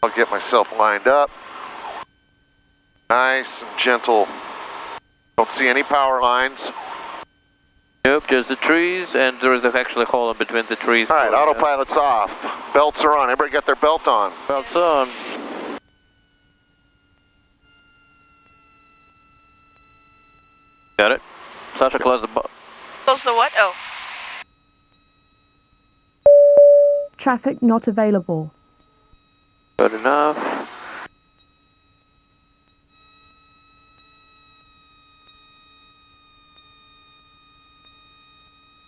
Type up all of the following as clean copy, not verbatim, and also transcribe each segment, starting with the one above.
I'll get myself lined up. Nice and gentle. Don't see any power lines. Nope, just the trees, and there is actually a hole in between the trees. Alright, autopilot's off. Belts are on. Everybody got their belt on. Belts on. Got it. Sasha, close the Close the what? Oh. Traffic not available. Good enough.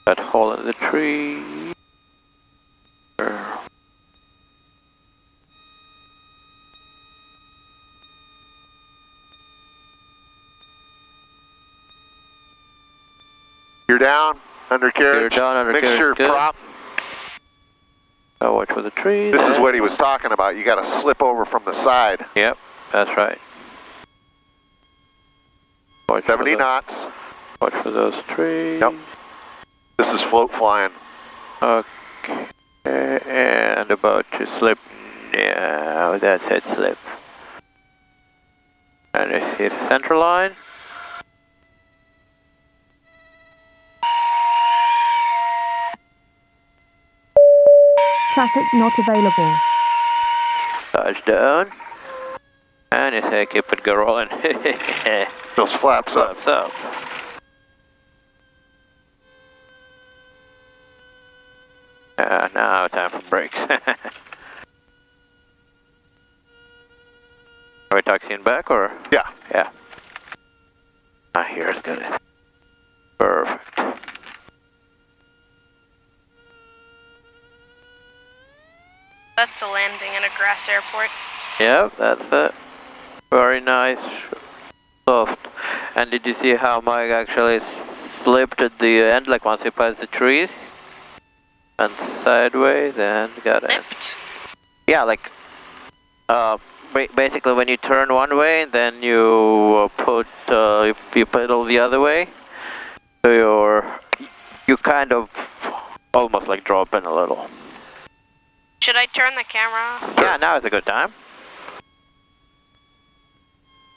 That hole in the tree. You're down, undercarriage. You're down, undercarriage. Mixture Good. prop. Oh, watch for the trees. This is what he was talking about. You got to slip over from the side. Yep, that's right. Watch 70 knots. Watch for those trees. Yep. This is float flying. Okay, and about to slip. Yeah, that's it, slip. And it's hit the center line. Traffic not available. Touchdown. And it's a keep it rolling. Those flaps up. Flaps up. Now time for brakes. Are we taxiing back or? Yeah. Yeah. Here's good. Perfect. That's a landing in a grass airport. Yep, that's it. Very nice. Soft. And did you see how Mike actually slipped at the end, like once he passed the trees? And sideways and got it. Flipped? Yeah, like basically when you turn one way, then you you pedal the other way, so you kind of almost like drop in a little. Should I turn the camera off? Yeah, now is a good time.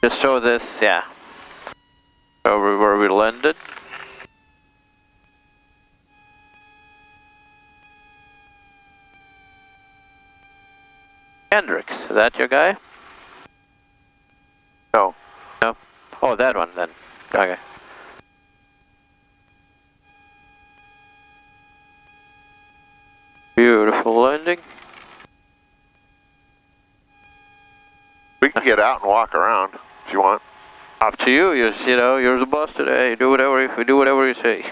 Just show this, yeah. Over where we landed. Hendrix, is that your guy? No. No? Oh, that one then. Okay. Beautiful landing. We can get out and walk around if you want. Up to you. You know, you're the boss today. You do whatever you say.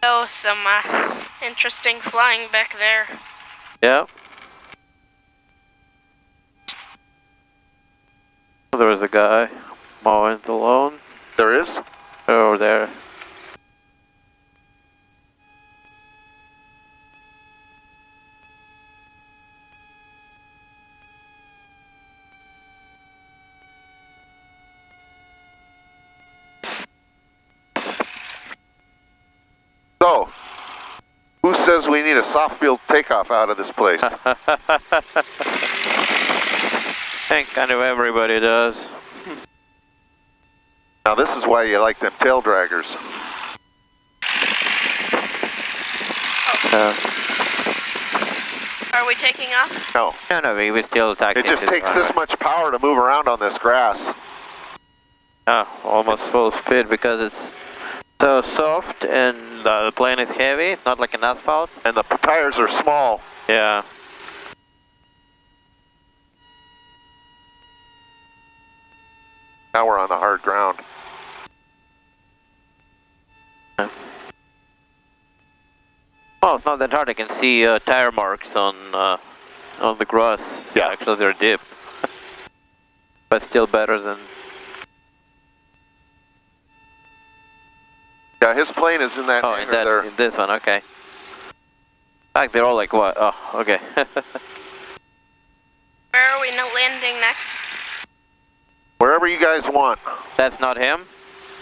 Oh, some interesting flying back there. Yeah. There is a guy mowing the lawn. There is? Over there. So, who says we need a soft field takeoff out of this place? I think kind of everybody does. Now this is why you like them tail draggers. Are we taking off? No. No, we still taxi. It just takes this much power to move around on this grass. Almost full speed because it's so soft and the plane is heavy. It's not like an asphalt. And the tires are small. Yeah. Now we're on the hard ground. Well, it's not that hard. I can see tire marks on the grass. Yeah. Actually, they're deep. But still better than... Yeah, his plane is in that Oh, hangar there. in this one, okay. In fact, they're all like what? Oh, okay. Where are we landing next? Wherever you guys want. That's not him?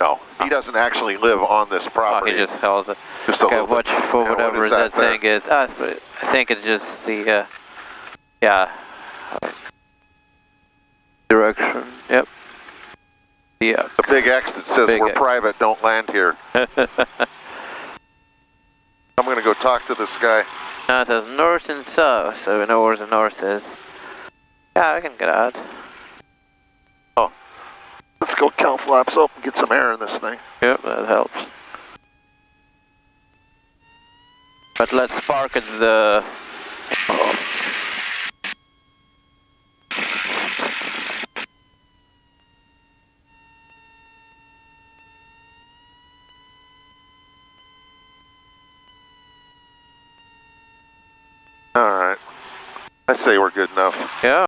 No, he doesn't actually live on this Oh, property. he just held it. Just a Okay, little bit. watch for Yeah, whatever what is that there? thing is. I think it's just the, yeah, direction. Yep. Yeah. The big X that says Big we're X. private, don't land here. I'm going to go talk to this guy. Now it says north and south, so we know where the north is. Yeah, I can get out. Oh, let's go cow flaps up and get some air in this thing. Yep, that helps. But let's park at the... All right. I say we're good enough. Yeah.